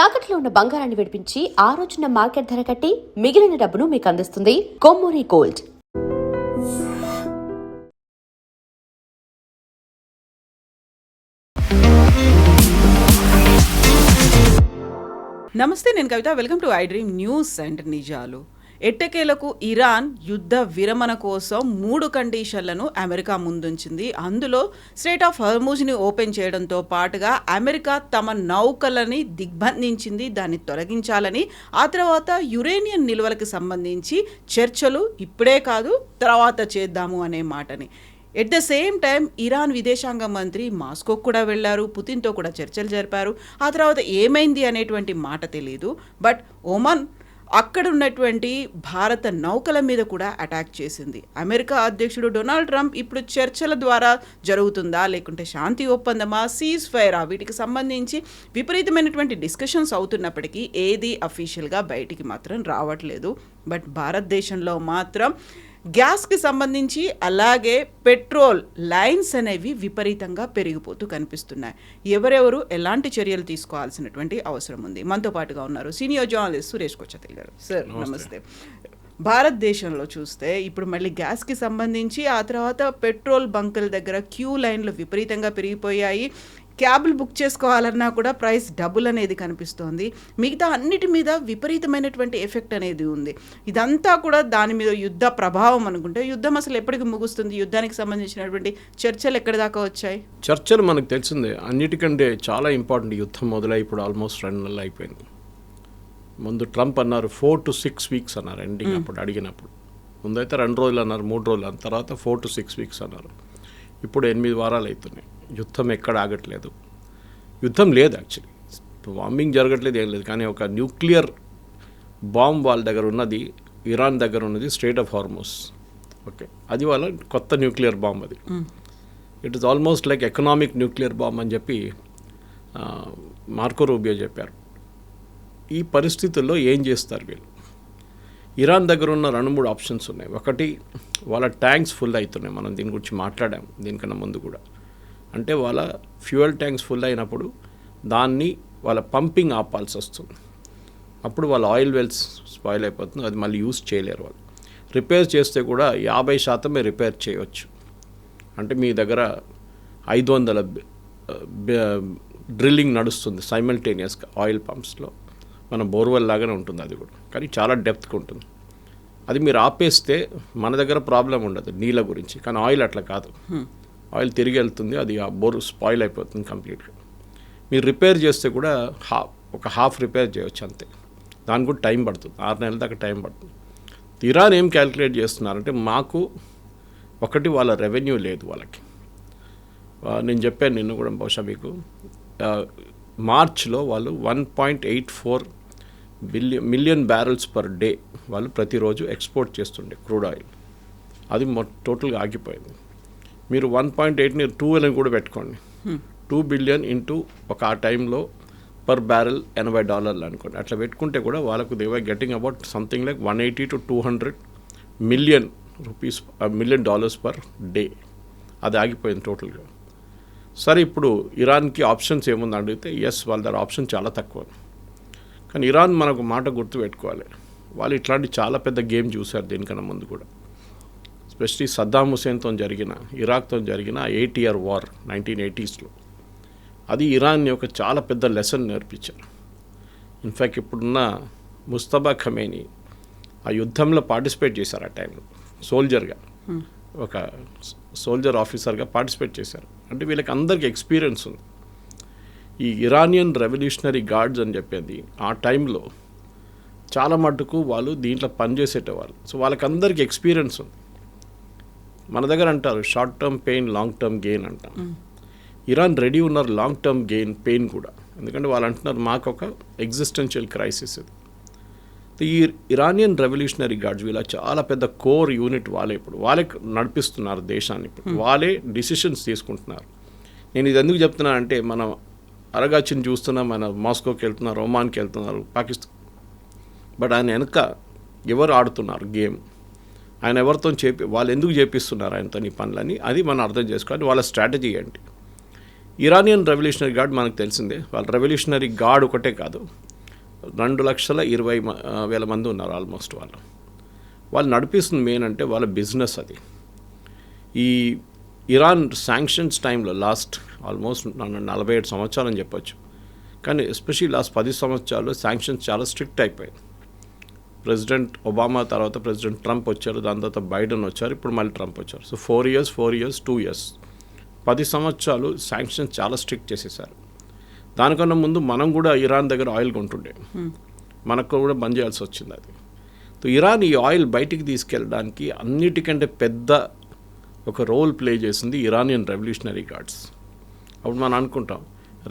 తాకట్లో ఉన్న బంగారాన్ని విడిపించి ఆ రోజున మార్కెట్ ధర కట్టి మిగిలిన డబ్బును మీకు అందిస్తుంది కొమ్మూరి గోల్డ్. నమస్తే, నేను Kavitha. Welcome to I dream news and నిజాలు. ఎట్టకేలకు ఇరాన్ యుద్ధ విరమణ కోసం 3 కండిషన్లను అమెరికా ముందుంచింది. అందులో స్ట్రెయిట్ ఆఫ్ హర్మూజ్ని ఓపెన్ చేయడంతో పాటుగా అమెరికా తమ నౌకలని దిగ్బంధించింది, దాన్ని తొలగించాలని. ఆ తర్వాత యురేనియం నిల్వలకు సంబంధించి చర్చలు ఇప్పుడే కాదు తర్వాత చేద్దాము అనే మాటని. At the same time Iran విదేశాంగ మంత్రి మాస్కోకు కూడా వెళ్ళారు, పుతిన్తో కూడా చర్చలు జరిపారు. ఆ తర్వాత ఏమైంది అనేటువంటి మాట తెలియదు. బట్ ఒమన్ అక్కడ ఉన్నటువంటి భారత నౌకల మీద కూడా అటాక్ చేసింది. అమెరికా అధ్యక్షుడు డొనాల్డ్ ట్రంప్ ఇప్పుడు చర్చల ద్వారా జరుగుతుందా లేకుంటే శాంతి ఒప్పందమా, సీజ్ ఫైరా, వీటికి సంబంధించి విపరీతమైనటువంటి డిస్కషన్స్ అవుతున్నప్పటికీ ఏది అఫీషియల్గా బయటికి మాత్రం రావట్లేదు. బట్ భారతదేశంలో మాత్రం గ్యాస్కి సంబంధించి అలాగే పెట్రోల్ లైన్స్ అనేవి విపరీతంగా పెరిగిపోతూ కనిపిస్తున్నాయి. ఎవరెవరు ఎలాంటి చర్యలు తీసుకోవాల్సినటువంటి అవసరం ఉంది? మనతో పాటుగా ఉన్నారు సీనియర్ జర్నలిస్ట్ సురేష్ కొచ్చతిల్ గారు. సార్ నమస్తే. భారతదేశంలో చూస్తే ఇప్పుడు మళ్ళీ గ్యాస్కి సంబంధించి ఆ తర్వాత పెట్రోల్ బంకుల దగ్గర క్యూ లైన్లు విపరీతంగా పెరిగిపోయాయి. క్యాబ్లు బుక్ చేసుకోవాలన్నా కూడా ప్రైస్ డబుల్ అనేది కనిపిస్తోంది. మిగతా అన్నిటి మీద విపరీతమైనటువంటి ఎఫెక్ట్ అనేది ఉంది. ఇదంతా కూడా దాని మీద యుద్ధ ప్రభావం అనుకుంటే యుద్ధం అసలు ఎప్పటికి ముగుస్తుంది? యుద్ధానికి సంబంధించినటువంటి చర్చలు ఎక్కడి దాకా వచ్చాయి? చర్చలు మనకు తెలిసిందే. అన్నిటికంటే చాలా ఇంపార్టెంట్ యుద్ధం మొదలై ఇప్పుడు ఆల్మోస్ట్ 2 నెలలు అయిపోయింది. ముందు ట్రంప్ అన్నారు 4 to 6 weeks అన్నారు ఎండింగ్. అప్పుడు అడిగినప్పుడు ముందైతే 2 రోజులు అన్నారు, 3 రోజులు అన్న తర్వాత 4 to 6 weeks అన్నారు. ఇప్పుడు 8 వారాలు అవుతున్నాయి. యుద్ధం ఎక్కడ ఆగట్లేదు. యుద్ధం లేదు, యాక్చువల్లీ బాంబింగ్ జరగట్లేదు, ఏం లేదు. కానీ ఒక న్యూక్లియర్ బాంబ్ వాళ్ళ దగ్గర ఉన్నది, ఇరాన్ దగ్గర ఉన్నది స్ట్రెయిట్ ఆఫ్ హార్మూజ్. ఓకే, అది వాళ్ళ కొత్త న్యూక్లియర్ బాంబ్. అది it is almost like economic nuclear bomb అని చెప్పి మార్కో రూబియో చెప్పారు. ఈ పరిస్థితుల్లో ఏం చేస్తారు వీళ్ళు? ఇరాన్ దగ్గర ఉన్న 2-3 ఆప్షన్స్ ఉన్నాయి. ఒకటి, వాళ్ళ ట్యాంక్స్ ఫుల్ అవుతున్నాయి. మనం దీని గురించి మాట్లాడాం దీనికన్నా ముందు కూడా. అంటే వాళ్ళ ఫ్యూయల్ ట్యాంక్స్ ఫుల్ అయినప్పుడు దాన్ని వాళ్ళ పంపింగ్ ఆపాల్సి వస్తుంది. అప్పుడు వాళ్ళ ఆయిల్ వెల్స్ స్పాయిల్ అయిపోతుంది, అది మళ్ళీ యూజ్ చేయలేరు వాళ్ళు. రిపేర్ చేస్తే కూడా 50% రిపేర్ చేయవచ్చు. అంటే మీ దగ్గర 500 డ్రిల్లింగ్ నడుస్తుంది సైమల్టేనియస్గా ఆయిల్ పంప్స్లో. మన బోర్వెల్ లాగానే ఉంటుంది అది కూడా, కానీ చాలా డెప్త్గా ఉంటుంది. అది మీరు ఆపేస్తే మన దగ్గర ప్రాబ్లం ఉండదు నీళ్ళ గురించి, కానీ ఆయిల్ అట్లా కాదు. ఆయిల్ తిరిగి వెళ్తుంది, అది ఆ బోర్ స్పాయిల్ అయిపోతుంది కంప్లీట్గా. మీరు రిపేర్ చేస్తే కూడా ఒక హాఫ్ రిపేర్ చేయవచ్చు అంతే. దానికి కూడా టైం పడుతుంది, 6 నెలల దాకా టైం పడుతుంది. ఇరాన్ ఏం క్యాలిక్యులేట్ చేస్తున్నారంటే, మాకు ఒకటి వాళ్ళ రెవెన్యూ లేదు వాళ్ళకి. నేను చెప్పాను నిన్ను కూడా బహుశా మీకు, మార్చ్లో వాళ్ళు 1.84 మిలియన్ బ్యారెల్స్ పర్ డే వాళ్ళు ప్రతిరోజు ఎక్స్పోర్ట్ చేస్తుండే క్రూడ్ ఆయిల్. అది టోటల్గా ఆగిపోయింది. మీరు 1.8ని 2 అని కూడా పెట్టుకోండి. 2 బిలియన్ ఇంటూ ఒక ఆ టైంలో పర్ బ్యారెల్ $80 అనుకోండి. అట్లా పెట్టుకుంటే కూడా వాళ్ళకు they were getting about something like 180 to 200 million dollars per day. అది ఆగిపోయింది టోటల్గా. సరే, ఇప్పుడు ఇరాన్కి ఆప్షన్స్ ఏముంది అడిగితే, ఎస్, వాళ్ళ దగ్గర ఆప్షన్ చాలా తక్కువ. కానీ ఇరాన్ మనకు మాట గుర్తు పెట్టుకోవాలి, వాళ్ళు ఇట్లాంటి చాలా పెద్ద గేమ్ చూశారు దీనికన్నా ముందు కూడా. ఎస్పెషలీ సద్దాం హుసేన్తో జరిగిన, ఇరాక్తో జరిగిన 8 year వార్ 1980sలో, అది ఇరాన్ ఒక చాలా పెద్ద లెసన్ నేర్పించారు. ఇన్ఫ్యాక్ట్ ఇప్పుడున్న ముస్తఫా ఖమేనీ ఆ యుద్ధంలో పార్టిసిపేట్ చేశారు. ఆ టైంలో సోల్జర్గా, ఒక సోల్జర్ ఆఫీసర్గా పార్టిసిపేట్ చేశారు. అంటే వీళ్ళకి అందరికీ ఎక్స్పీరియన్స్ ఉంది. ఈ ఇరానియన్ రెవల్యూషనరీ గార్డ్స్ అని చెప్పేది ఆ టైంలో చాలా మటుకు వాళ్ళు దీంట్లో పనిచేసేటవాళ్ళు. సో వాళ్ళకందరికీ ఎక్స్పీరియన్స్ ఉంది. మన దగ్గర అంటారు short term pain, long term gain అంటాం. ఇరాన్ రెడీ ఉన్నారు లాంగ్ టర్మ్ గెయిన్, పెయిన్ కూడా. ఎందుకంటే వాళ్ళు అంటున్నారు మాకు ఒక ఎగ్జిస్టెన్షియల్ క్రైసిస్ ఇది. ఈ ఇరానియన్ రెవల్యూషనరీ గార్డ్స్ వీళ్ళ చాలా పెద్ద కోర్ యూనిట్. వాళ్ళే నడిపిస్తున్నారు దేశాన్ని. ఇప్పుడు వాళ్ళే డిసిషన్స్ తీసుకుంటున్నారు. నేను ఇది ఎందుకు చెప్తున్నానంటే, మనం అరగాచిని చూస్తున్నాం, మన మాస్కోకి వెళ్తున్నారు, ఒమాన్కి వెళ్తున్నారు, పాకిస్తాన్. బట్ ఆయన వెనక ఎవరు ఆడుతున్నారు గేమ్, ఆయన ఎవరితో వాళ్ళు ఎందుకు చేపిస్తున్నారు ఆయనతో ఈ పనులని, అది మనం అర్థం చేసుకోవాలి. వాళ్ళ స్ట్రాటజీ ఏంటి? ఇరానియన్ రెవల్యూషనరీ గార్డ్ మనకు తెలిసిందే. వాళ్ళ రెవల్యూషనరీ గార్డ్ ఒకటే కాదు, 2,20,000 మంది ఉన్నారు ఆల్మోస్ట్. వాళ్ళు నడిపిస్తుంది మెయిన్ అంటే వాళ్ళ బిజినెస్ అది. ఈ ఇరాన్ శాంక్షన్స్ టైంలో లాస్ట్ ఆల్మోస్ట్ 47 సంవత్సరాలని చెప్పొచ్చు, కానీ ఎస్పెషల్లీ లాస్ట్ 10 సంవత్సరాలు శాంక్షన్స్ చాలా స్ట్రిక్ట్ అయిపోయింది. ప్రెసిడెంట్ ఒబామా తర్వాత ప్రెసిడెంట్ ట్రంప్ వచ్చారు, దాని తర్వాత బైడెన్ వచ్చారు, ఇప్పుడు మళ్ళీ ట్రంప్ వచ్చారు. సో 4 years 2 years 10 సంవత్సరాలు శాంక్షన్స్ చాలా స్ట్రిక్ట్ చేసేసారు. దానికన్నా ముందు మనం కూడా ఇరాన్ దగ్గర ఆయిల్ కొంటుండే, మనకు కూడా బంద్ చేయాల్సి వచ్చింది అది. సో ఇరాన్ ఈ ఆయిల్ బయటికి తీసుకెళ్ళడానికి అన్నిటికంటే పెద్ద ఒక రోల్ ప్లే చేసింది ఇరానియన్ రెవల్యూషనరీ గార్డ్స్. అప్పుడు మనం అనుకుంటాం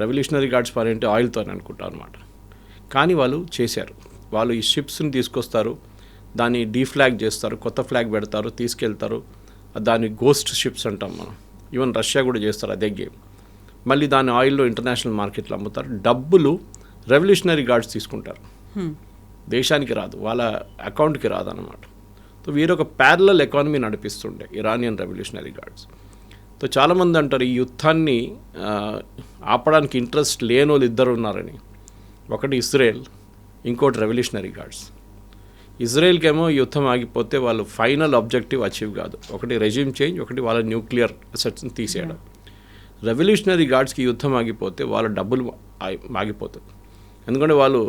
రెవల్యూషనరీ గార్డ్స్ పని అంటే ఆయిల్తో అని అనుకుంటాం అనమాట. కానీ వాళ్ళు చేశారు. వాళ్ళు ఈ షిప్స్ని తీసుకొస్తారు, దాన్ని డీఫ్లాగ్ చేస్తారు, కొత్త ఫ్లాగ్ పెడతారు, తీసుకెళ్తారు. దాన్ని గోస్ట్ షిప్స్ అంటాం మనం. ఈవెన్ రష్యా కూడా చేస్తారు అదే గేమ్. మళ్ళీ దాని ఆయిల్లో ఇంటర్నేషనల్ మార్కెట్లో అమ్ముతారు. డబ్బులు రెవల్యూషనరీ గార్డ్స్ తీసుకుంటారు, దేశానికి రాదు, వాళ్ళ అకౌంట్కి రాదు అన్నమాట. సో వీరొక ప్యారలల్ ఎకానమీ నడిపిస్తుండే ఇరానియన్ రెవల్యూషనరీ గార్డ్స్. సో చాలామంది అంటారు ఈ యుద్ధాన్ని ఆపడానికి ఇంట్రెస్ట్ లేని వాళ్ళు ఇద్దరు ఉన్నారని. ఒకటి ఇజ్రాయెల్, ఇంకోటి రెవల్యూషనరీ గార్డ్స్. ఇజ్రాయెల్కేమో యుద్ధం ఆగిపోతే వాళ్ళు ఫైనల్ ఆబ్జెక్టివ్ అచీవ్ కాదు, ఒకటి రెజ్యూమ్ చేంజ్, ఒకటి వాళ్ళ న్యూక్లియర్ అసెట్స్ని తీసేయడం. రెవల్యూషనరీ గార్డ్స్కి యుద్ధం ఆగిపోతే వాళ్ళ డబ్బులు ఆగిపోతుంది. ఎందుకంటే వాళ్ళు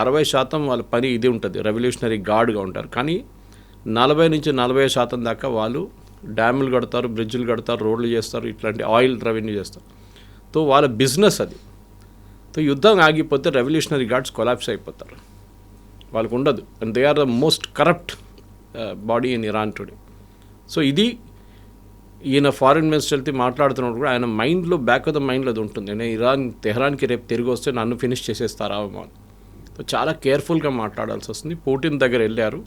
60% వాళ్ళ పని ఇది ఉంటుంది, రెవల్యూషనరీ గార్డ్గా ఉంటారు. కానీ 40-40% దాకా వాళ్ళు డ్యాములు కడతారు, బ్రిడ్జ్లు కడతారు, రోడ్లు చేస్తారు, ఇట్లాంటి ఆయిల్ రెవెన్యూ చేస్తారు. సో వాళ్ళ బిజినెస్ అది. సో యుద్ధం ఆగిపోతే రెవల్యూషనరీ గార్డ్స్ కొలాప్స్ అయిపోతారు, వాళ్ళకు ఉండదు. And they are the most corrupt body in Iran today. So ఇది ఈయన ఫారిన్ మినిస్టర్ వెళ్తే మాట్లాడుతున్నప్పుడు కూడా ఆయన మైండ్లో బ్యాక్ ఆఫ్ ద మైండ్లో అది ఉంటుంది, నేను ఇరాన్ తెహ్రాన్కి రేపు తిరిగి వస్తే నన్ను ఫినిష్ చేసేస్తారా అని. సో చాలా కేర్ఫుల్గా మాట్లాడాల్సి వస్తుంది. పుటిన్ దగ్గర వెళ్ళారు.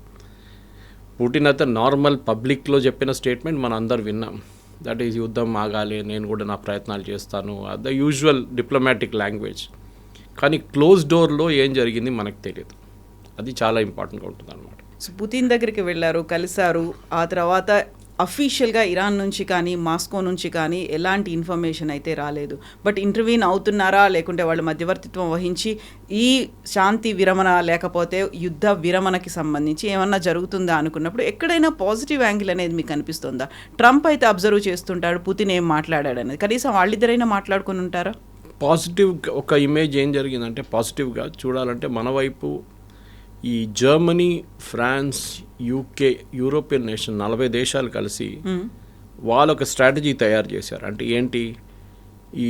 పుటిన్ అయితే నార్మల్ పబ్లిక్లో చెప్పిన స్టేట్మెంట్ మనం అందరు విన్నాం, దట్ ఈజ్ యుద్ధం ఆగాలి, నేను కూడా నా ప్రయత్నాలు చేస్తాను, ద యూజువల్ డిప్లొమాటిక్ లాంగ్వేజ్. కానీ క్లోజ్ డోర్లో ఏం జరిగింది మనకు తెలియదు. అది చాలా ఇంపార్టెంట్గా ఉంటుంది అనమాట. సో పుతిన్ దగ్గరికి వెళ్ళారు, కలిశారు. ఆ తర్వాత అఫీషియల్గా ఇరాన్ నుంచి కానీ మాస్కో నుంచి కానీ ఎలాంటి ఇన్ఫర్మేషన్ అయితే రాలేదు. బట్ ఇంటర్వ్యూన్ అవుతున్నారా, లేకుంటే వాళ్ళు మధ్యవర్తిత్వం వహించి ఈ శాంతి విరమణ లేకపోతే యుద్ధ విరమణకి సంబంధించి ఏమన్నా జరుగుతుందా అనుకున్నప్పుడు ఎక్కడైనా పాజిటివ్ యాంగిల్ అనేది మీకు అనిపిస్తుందా? ట్రంప్ అయితే అబ్జర్వ్ చేస్తుంటాడు, పుతిన్ ఏం మాట్లాడాడు అనేది. కనీసం వాళ్ళిద్దరైనా మాట్లాడుకుని ఉంటారా? పాజిటివ్ ఒక ఇమేజ్ ఏం జరిగిందంటే, పాజిటివ్గా చూడాలంటే మన వైపు ఈ Germany, France, UK, European nation 40 దేశాలు కలిసి వాళ్ళు ఒక స్ట్రాటజీ తయారు చేశారు. అంటే ఏంటి, ఈ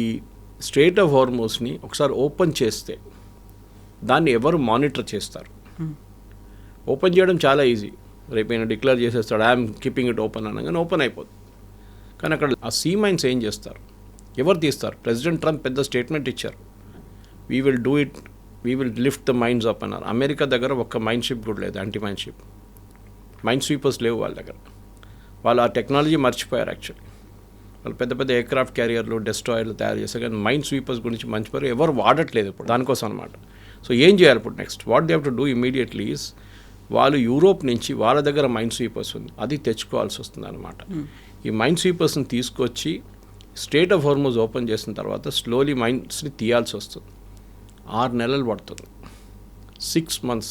స్ట్రెయిట్ ఆఫ్ హార్మోస్ని ఒకసారి ఓపెన్ చేస్తే దాన్ని ఎవరు మానిటర్ చేస్తారు? ఓపెన్ చేయడం చాలా ఈజీ, రేపైనా డిక్లేర్ చేసేస్తాడు ఐఎమ్ కీపింగ్ ఇట్ ఓపెన్ అనగానే ఓపెన్ అయిపోతుంది. కానీ అక్కడ ఆ సీ మైన్స్ ఏం చేస్తారు, ఎవరు తీస్తారు? ప్రెసిడెంట్ ట్రంప్ పెద్ద స్టేట్మెంట్ ఇచ్చారు, we will do it, we will lift the mines up అన్నారు. అమెరికా దగ్గర ఒక్క మైన్ షిప్ కూడా లేదు, anti mine ship, mine sweepers లేవు వాళ్ళ దగ్గర. వాళ్ళు ఆ టెక్నాలజీ మర్చిపోయారు యాక్చువల్లీ. వాళ్ళు పెద్ద పెద్ద ఎయిర్క్రాఫ్ట్ క్యారియర్లు, డెస్ట్రాయర్లు తయారు చేశారు, కానీ మైన్ స్వీపర్స్ గురించి మర్చిపోయారు, ఎవరు వాడట్లేదు ఇప్పుడు దానికోసం అనమాట. సో ఏం చేయాలి ఇప్పుడు next? What they have to do immediately is, వాళ్ళు యూరోప్ నుంచి వాళ్ళ దగ్గర మైన్ స్వీపర్స్ ఉంది, అది తెచ్చుకోవాల్సి వస్తుంది అనమాట. ఈ మైన్ స్వీపర్స్ని తీసుకొచ్చి స్ట్రెయిట్ ఆఫ్ హార్మోస్ ఓపెన్ చేసిన తర్వాత స్లోలీ మైన్స్ని తీయాల్సి వస్తుంది. 6 నెలలు పడుతుంది, 6 months.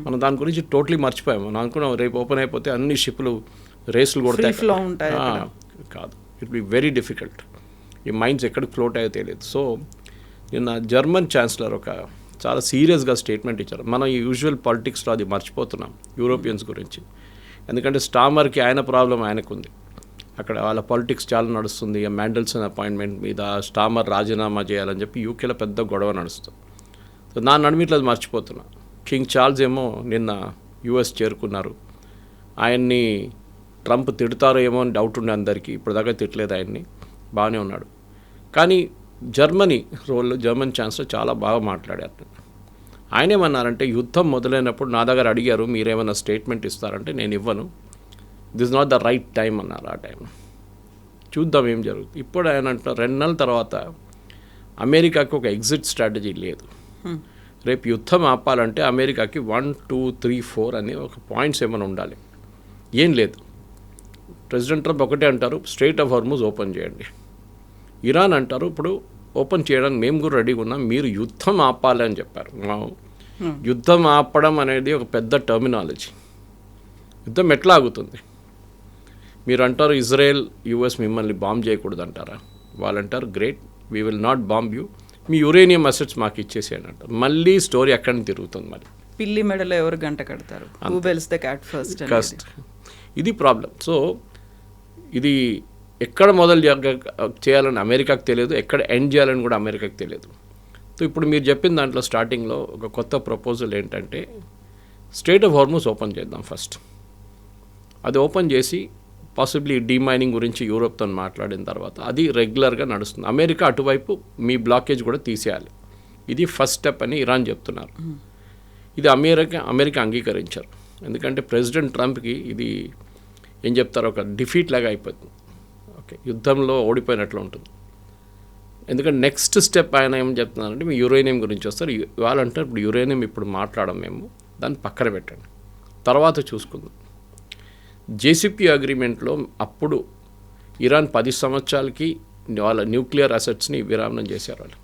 మనం దాని గురించి టోటలీ మర్చిపోయాము. మనం అనుకున్నాం రేపు ఓపెన్ అయిపోతే అన్ని షిప్లు రేసులు కొడతాయి, కాదు. It be very difficult. ఈ మైన్స్ ఎక్కడికి ఫ్లోట్ అయ్యో తెలియదు. సో నిన్న జర్మన్ ఛాన్సలర్ ఒక చాలా సీరియస్గా స్టేట్మెంట్ ఇచ్చారు. మనం ఈ యూజువల్ పాలిటిక్స్లో అది మర్చిపోతున్నాం యూరోపియన్స్ గురించి. ఎందుకంటే స్టామర్కి ఆయన ప్రాబ్లం ఆయనకుంది, అక్కడ వాళ్ళ పాలిటిక్స్ చాలా నడుస్తుంది. మ్యాండల్సన్ అపాయింట్మెంట్ మీద స్టామర్ రాజీనామా చేయాలని చెప్పి యూకేలో పెద్ద గొడవ నడుస్తుంది. సో నా నడుమిట్లో అది మర్చిపోతున్నా. కింగ్ చార్ల్స్ ఏమో నిన్న యుఎస్ చేరుకున్నారు. ఆయన్ని ట్రంప్ తిడతారో ఏమో అని డౌట్ ఉండే అందరికీ, ఇప్పటిదాకా తిట్టలేదు ఆయన్ని, బాగానే ఉన్నాడు. కానీ జర్మనీ రోల్లో జర్మన్ ఛాన్సలర్ చాలా బాగా మాట్లాడారు. ఆయన ఏమన్నారంటే, యుద్ధం మొదలైనప్పుడు నా దగ్గర అడిగారు మీరేమైనా స్టేట్మెంట్ ఇస్తారంటే నేను ఇవ్వను, this not the right time అన్నారు. ఆ టైం చూద్దాం ఏం జరుగుతుంది. ఇప్పుడు ఆయన అంటున్నారు 2 నెలల తర్వాత అమెరికాకి ఒక ఎగ్జిట్ స్ట్రాటజీ లేదు. రేపు యుద్ధం ఆపాలంటే అమెరికాకి 1, 2, 3, 4 అనే ఒక పాయింట్స్ ఏమైనా ఉండాలి. ఏం లేదు. ప్రెసిడెంట్ ట్రంప్ ఒకటే అంటారు, స్ట్రెయిట్ ఆఫ్ హార్మోస్ ఓపెన్ చేయండి. ఇరాన్ అంటారు ఇప్పుడు ఓపెన్ చేయడానికి మేము కూడా రెడీగా ఉన్నాం, మీరు యుద్ధం ఆపాలి అని చెప్పారు. యుద్ధం ఆపడం అనేది ఒక పెద్ద టర్మినాలజీ. యుద్ధం ఎట్లా ఆగుతుంది? మీరు అంటారు ఇజ్రాయెల్ యుఎస్ మిమ్మల్ని బాంబ్ చేయకూడదు అంటారా? వాళ్ళు అంటారు great, we will not bomb you, me uranium assets మాకు ఇచ్చేసేయండి అంటారు. మళ్ళీ స్టోరీ ఎక్కడి నుంచి తిరుగుతుంది? మరి పిల్లి మెడలో ఎవరు గంట కడతారు? Who bells the cat first. ఇది ప్రాబ్లం. సో ఇది ఎక్కడ మొదలు చేయాలని అమెరికాకు తెలియదు, ఎక్కడ ఎండ్ చేయాలని కూడా అమెరికాకు తెలియదు. సో ఇప్పుడు మీరు చెప్పిన దాంట్లో స్టార్టింగ్లో ఒక కొత్త ప్రపోజల్ ఏంటంటే స్ట్రెయిట్ ఆఫ్ హార్మూజ్ ఓపెన్ చేద్దాం ఫస్ట్. అది ఓపెన్ చేసి పాసిబ్లీ డీమైనింగ్ గురించి యూరోప్తో మాట్లాడిన తర్వాత అది రెగ్యులర్గా నడుస్తుంది. అమెరికా అటువైపు మీ బ్లాకేజ్ కూడా తీసేయాలి. ఇది ఫస్ట్ స్టెప్ అని ఇరాన్ చెప్తున్నారు. ఇది అమెరికా అంగీకరించారు. ఎందుకంటే ప్రెసిడెంట్ ట్రంప్కి ఇది ఏం చెప్తారు, ఒక డిఫీట్ లాగా అయిపోతుంది. ఓకే, యుద్ధంలో ఓడిపోయినట్లు ఉంటుంది. ఎందుకంటే నెక్స్ట్ స్టెప్ ఆయన ఏం చెప్తున్నారంటే మీ యురేనియం గురించి వస్తారు. వాళ్ళంటే ఇప్పుడు యురేనియం ఇప్పుడు మాట్లాడడం, మేము దాన్ని పక్కన పెట్టండి, తర్వాత చూసుకుందాం. జేసీపీ అగ్రిమెంట్లో అప్పుడు ఇరాన్ 10 సంవత్సరాలకి వాళ్ళ న్యూక్లియర్ అసెట్స్ని విరామం చేశారు వాళ్ళు.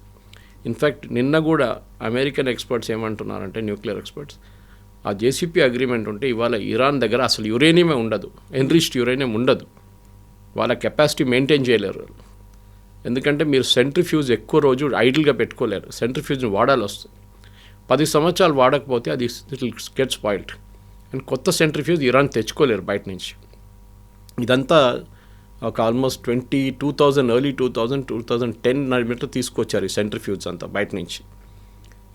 ఇన్ఫ్యాక్ట్ నిన్న కూడా అమెరికన్ ఎక్స్పర్ట్స్ ఏమంటున్నారంటే, న్యూక్లియర్ ఎక్స్పర్ట్స్, ఆ జేసీపీ అగ్రిమెంట్ ఉంటే ఇవాళ ఇరాన్ దగ్గర అసలు యురేనియమే ఉండదు, ఎన్రిచ్డ్ యురేనియం ఉండదు. వాళ్ళ కెపాసిటీ మెయింటైన్ చేయలేరు. ఎందుకంటే మీరు సెంట్రిఫ్యూజ్ ఎక్కువ రోజు ఐడిల్గా పెట్టుకోలేరు, సెంట్రిఫ్యూజ్ని వాడాలి వస్తుంది. 10 సంవత్సరాలు వాడకపోతే అది గెట్ స్పాయిల్డ్. అండ్ కొత్త సెంట్రిఫ్యూజ్ ఇరాన్ తెచ్చుకోలేరు బయట నుంచి. ఇదంతా ఒక ఆల్మోస్ట్ 2000 ఎర్లీ 2010 మీటర్ తీసుకొచ్చారు ఈ సెంట్రిఫ్యూజ్ అంతా బయట నుంచి.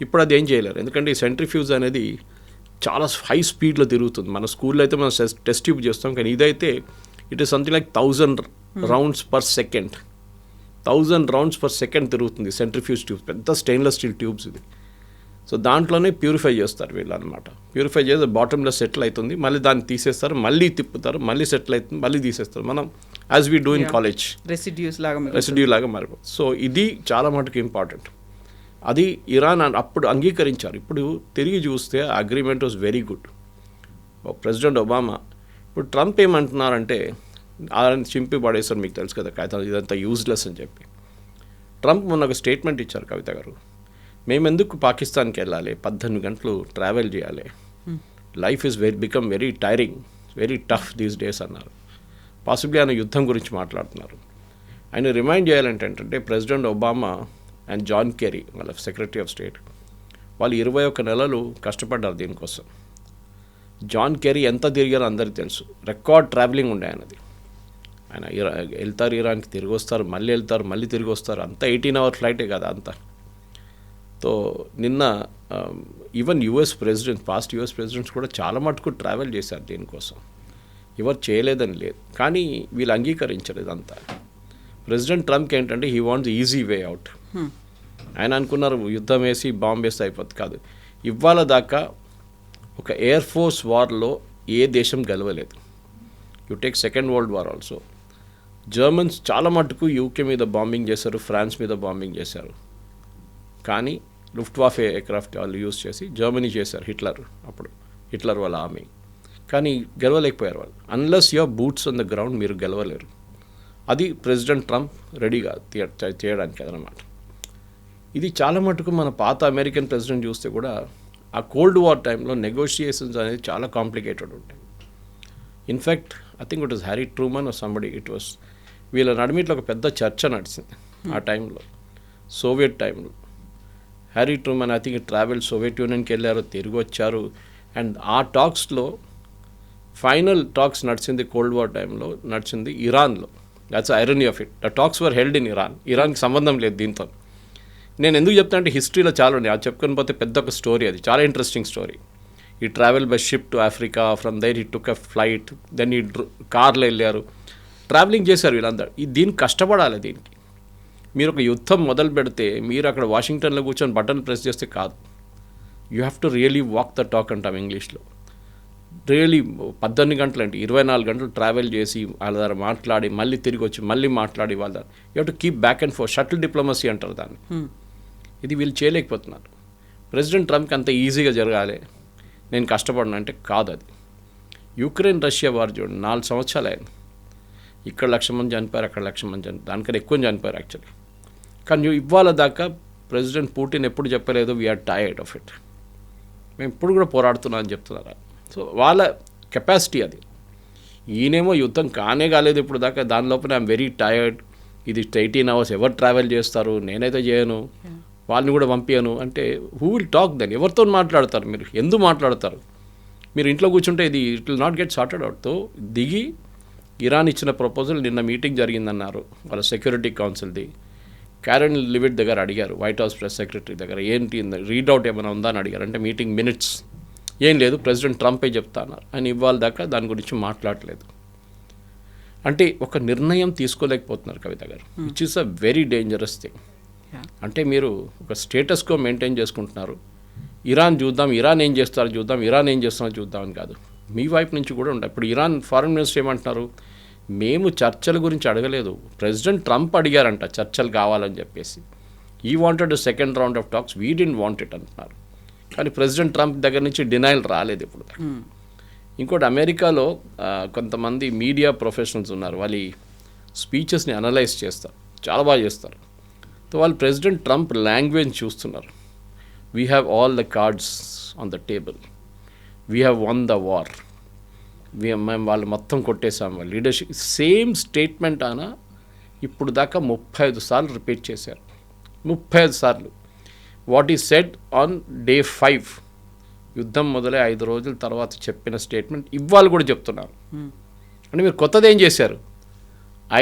ఇప్పుడు అది ఏం చేయలేరు, ఎందుకంటే ఈ సెంట్రిఫ్యూజ్ అనేది చాలా హై స్పీడ్లో తిరుగుతుంది. మన స్కూల్లో అయితే మనం టెస్ట్ ట్యూబ్ చేస్తాం, కానీ ఇదైతే it is something like 1000 rounds per second. 1000 rounds per second తిరుగుతుంది సెంట్రిఫ్యూజ్ ట్యూబ్స్, పెద్ద స్టెయిన్లెస్ స్టీల్ ట్యూబ్స్ ఇది. సో దాంట్లోనే ప్యూరిఫై చేస్తారు వీళ్ళు అనమాట. ప్యూరిఫై చేసి బాటంలో సెటిల్ అవుతుంది, మళ్ళీ దాన్ని తీసేస్తారు, మళ్ళీ తిప్పుతారు, మళ్ళీ సెటిల్ అవుతుంది, మళ్ళీ తీసేస్తారు. మనం as we do in college residue లాగా మారిపోతుంది. సో ఇది చాలా మటుకు ఇంపార్టెంట్. అది ఇరాన్ అప్పుడు అంగీకరించారు. ఇప్పుడు తిరిగి చూస్తే agreement was very good. President Obama, ఇప్పుడు ట్రంప్ ఏమంటున్నారంటే ఆయన చింపి పడేస్తారు, మీకు తెలుసు కదా కాగితాలు, ఇదంతా యూజ్లెస్ అని చెప్పి. ట్రంప్ మొన్న ఒక స్టేట్మెంట్ ఇచ్చారు, కవిత గారు, మేమెందుకు పాకిస్తాన్కి వెళ్ళాలి, 18 గంటలు ట్రావెల్ చేయాలి, life is become very tiring, very tough these days అన్నారు. పాసిబ్లీ ఆయన యుద్ధం గురించి మాట్లాడుతున్నారు. ఆయన రిమైండ్ చేయాలంటే ఏంటంటే president Obama and John Kerry వాళ్ళ సెక్రటరీ ఆఫ్ స్టేట్, వాళ్ళు 21 నెలలు కష్టపడ్డారు దీనికోసం. జాన్ కెరీ ఎంత తిరిగారో అందరికీ తెలుసు, రికార్డ్ ట్రావెలింగ్ ఉండే ఆయనది. ఆయన వెళ్తారు ఇరాన్కి, తిరిగి వస్తారు, మళ్ళీ వెళ్తారు, మళ్ళీ తిరిగి వస్తారు, అంతా 18 అవర్ ఫ్లైటే కదా అంతా. సో నిన్న ఈవెన్ పాస్ట్ యుఎస్ ప్రెసిడెంట్స్ కూడా చాలా మటుకు ట్రావెల్ చేశారు దీనికోసం. ఎవరు చేయలేదని లేదు, కానీ వీళ్ళు అంగీకరించరు ఇదంతా. ప్రెసిడెంట్ ట్రంప్కి ఏంటంటే he wants easy way out. ఆయన అనుకున్నారు యుద్ధం వేసి బాంబు వేస్తే అయిపోతుంది, కాదు. ఇవాళ దాకా ఒక ఎయిర్ ఫోర్స్ వార్లో ఏ దేశం గెలవలేదు. You take second world war also, Germans చాలా మటుకు యూకే మీద బాంబింగ్ చేశారు, ఫ్రాన్స్ మీద బాంబింగ్ చేశారు, కానీ లుఫ్ట్వాఫే ఎయిర్క్రాఫ్ట్ వాళ్ళు యూజ్ చేసి జర్మనీ చేశారు, హిట్లర్ వాళ్ళ ఆర్మీ, కానీ గెలవలేకపోయారు వాళ్ళు. Unless your boots on the ground మీరు గెలవలేరు. అది ప్రెసిడెంట్ ట్రంప్ రెడీగా చేయడానికి అదనమాట. ఇది చాలా మటుకు మన పాత అమెరికన్ ప్రెసిడెంట్ చూస్తే కూడా ఆ కోల్డ్ వార్ టైంలో నెగోషియేషన్స్ అనేది చాలా కాంప్లికేటెడ్ ఉంటాయి. In fact I think it was Harry Truman or somebody, వీళ్ళ నడిమిట్లో ఒక పెద్ద చర్చ నడిచింది ఆ టైంలో, సోవియట్ టైంలో. Harry Truman I think travel Soviet యూనియన్కి వెళ్ళారు, తిరిగి వచ్చారు. అండ్ ఆ టాక్స్లో ఫైనల్ టాక్స్ నడిచింది కోల్డ్ వార్ టైంలో నడిచింది ఇరాన్లో. That's irony of it. The talks were held in ఇరాన్కి సంబంధం లేదు దీంతో. నేను ఎందుకు చెప్తాను అంటే హిస్టరీలో చాలా ఉన్నాయి, అది చెప్పుకొని పోతే పెద్ద ఒక స్టోరీ, అది చాలా ఇంట్రెస్టింగ్ స్టోరీ. ఈ travel by ship to Africa, from there he took a flight, then ఈ కార్లో వెళ్ళారు, ట్రావెలింగ్ చేశారు వీళ్ళందరూ. దీనికి కష్టపడాలి. దీనికి మీరు ఒక యుద్ధం మొదలు పెడితే మీరు అక్కడ వాషింగ్టన్లో కూర్చొని బటన్ ప్రెస్ చేస్తే కాదు. You have to really walk the talk అంటాం ఇంగ్లీష్లో. రియలీ 18 గంటలు అంటే 24 గంటలు ట్రావెల్ చేసి వాళ్ళ దగ్గర మాట్లాడి మళ్ళీ తిరిగి వచ్చి మళ్ళీ మాట్లాడి వాళ్ళ దగ్గర you have to keep back and four, shuttle diplomacy అంటారు దాన్ని. ఇది వీళ్ళు చేయలేకపోతున్నారు. ప్రెసిడెంట్ ట్రంప్కి అంత ఈజీగా జరగాలి, నేను కష్టపడినా అంటే కాదు. అది యుక్రెయిన్ రష్యా వార్ చూడండి, 4 సంవత్సరాలు అయింది. ఇక్కడ 1,00,000 మంది చనిపోయారు, అక్కడ 1,00,000 మంది చనిపోయారు, దానికన్నా ఎక్కువ చనిపోయారు యాక్చువల్లీ. కానీ ఇవాళ దాకా ప్రెసిడెంట్ పుటిన్ ఎప్పుడు చెప్పలేదు వీఆర్ టైర్డ్ ఆఫ్ ఇట్, మేము ఇప్పుడు కూడా పోరాడుతున్నాం అని చెప్తున్నారు. సో వాళ్ళ కెపాసిటీ అది. ఈయనేమో యుద్ధం కానే కాలేదు ఇప్పుడు దాకా, దాని లోపల ఐఎమ్ వెరీ టైర్డ్, ఇది 18 hours ఎవరు ట్రావెల్ చేస్తారు, నేనైతే చేయను, వాళ్ళని కూడా పంపించను అంటే హూ విల్ టాక్ దెన్? ఎవరితో మాట్లాడతారు మీరు? ఎందుకు మాట్లాడతారు? మీరు ఇంట్లో కూర్చుంటే ఇది it will not get sorted అవుట్తో దిగి ఇరాన్ ఇచ్చిన ప్రపోజల్ నిన్న మీటింగ్ జరిగిందన్నారు వాళ్ళ సెక్యూరిటీ కౌన్సిల్ది. క్యారెన్ లివిట్ దగ్గర అడిగారు, వైట్ హౌస్ ప్రెస్ సెక్రటరీ దగ్గర, ఏంటి రీడౌట్ ఏమైనా ఉందా అని అడిగారు. అంటే మీటింగ్ మినిట్స్ ఏం లేదు, ప్రెసిడెంట్ ట్రంపే చెప్తా అన్నారు. ఆయన ఇవాళ దాకా దాని గురించి మాట్లాడలేదు. అంటే ఒక నిర్ణయం తీసుకోలేకపోతున్నారు కవిత గారు, which is a very dangerous thing. అంటే మీరు ఒక స్టేటస్ కో మెయింటైన్ చేసుకుంటున్నారు. ఇరాన్ చూద్దాం, ఇరాన్ ఏం చేస్తారో చూద్దాం, ఇరాన్ ఏం చేస్తారో చూద్దామని కాదు, మీ వైపు నుంచి కూడా ఉండాలి. ఇప్పుడు ఇరాన్ ఫారెన్ మినిస్టర్ ఏమంటున్నారు, మేము చర్చల గురించి అడగలేదు, ప్రెసిడెంట్ ట్రంప్ అడిగారంట చర్చలు కావాలని చెప్పేసి. ఈ wanted second round of talks, we didn't want it అంటున్నారు. కానీ ప్రెసిడెంట్ ట్రంప్ దగ్గర నుంచి డినైల్ రాలేదు ఇప్పుడు. ఇంకోటి, అమెరికాలో కొంతమంది మీడియా ప్రొఫెషనల్స్ ఉన్నారు, వాళ్ళ స్పీచెస్ని అనలైజ్ చేస్తారు, చాలా బాగా చేస్తారు. సో వాళ్ళు ప్రెసిడెంట్ ట్రంప్ లాంగ్వేజ్ చూస్తున్నారు. We have all the cards on the table, we have one the war, మేము వాళ్ళు మొత్తం కొట్టేసాం. వాళ్ళు లీడర్షిప్ సేమ్ స్టేట్మెంట్ అయినా ఇప్పుడు దాకా 35 సార్లు రిపీట్ చేశారు. 35 సార్లు. What is said on day 5, యుద్ధం మొదలై 5 రోజుల తర్వాత చెప్పిన స్టేట్మెంట్ ఇవాళ కూడా చెప్తున్నారు. అంటే మీరు కొత్తది ఏం చేశారు?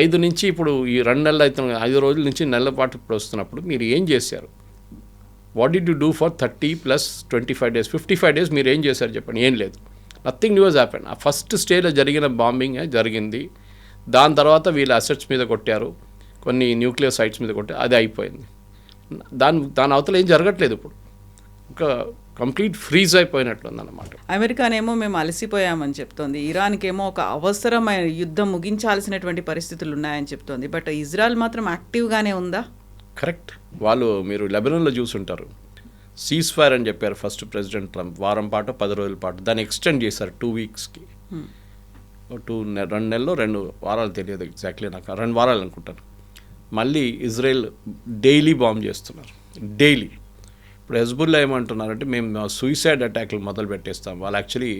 5 నుంచి ఇప్పుడు ఈ 2 నెలలు అవుతున్న 5 రోజుల నుంచి నెలల పాటు ఇప్పుడు వస్తున్నప్పుడు మీరు ఏం చేశారు? What did you do for 30 + 25 days, 55 days మీరు ఏం చేశారు చెప్పండి? ఏం లేదు. Nothing news happen. ఆ ఫస్ట్ స్టేజ్లో జరిగిన బాంబింగ్ జరిగింది. దాని తర్వాత వీళ్ళ అసెట్స్ మీద కొట్టారు, కొన్ని న్యూక్లియర్ సైట్స్ మీద కొట్టారు, అది అయిపోయింది. దాని అవతల ఏం జరగట్లేదు. ఇప్పుడు ఒక కంప్లీట్ ఫ్రీజ్ అయిపోయినట్లుందన్నమాట. అమెరికానేమో మేము అలసిపోయామని చెప్తోంది, ఇరాన్కేమో ఒక అవసరమైన యుద్ధం ముగించాల్సినటువంటి పరిస్థితులు ఉన్నాయని చెప్తోంది. బట్ ఇజ్రాయెల్ మాత్రం యాక్టివ్గానే ఉందా? కరెక్ట్. వాళ్ళు మీరు లెబనాన్లో చూసుంటారు, సీజ్ ఫైర్ అని చెప్పారు ఫస్ట్ ప్రెసిడెంట్ ట్రంప్. వారం పాటు 10 రోజుల పాటు దాన్ని ఎక్స్టెండ్ చేశారు 2 weeksకి. 2 నెలల్లో 2 వారాలు తెలియదు ఎగ్జాక్ట్లీ నాకు, 2 వారాలు అనుకుంటాను. మళ్ళీ ఇజ్రాయెల్ డైలీ బాంబ్ చేస్తున్నారు, డైలీ. ఇప్పుడు హెజ్బుల్లా ఏమంటున్నారంటే మేము సూసైడ్ అటాక్లు మొదలు పెట్టేస్తాం. వాళ్ళు యాక్చువల్లీ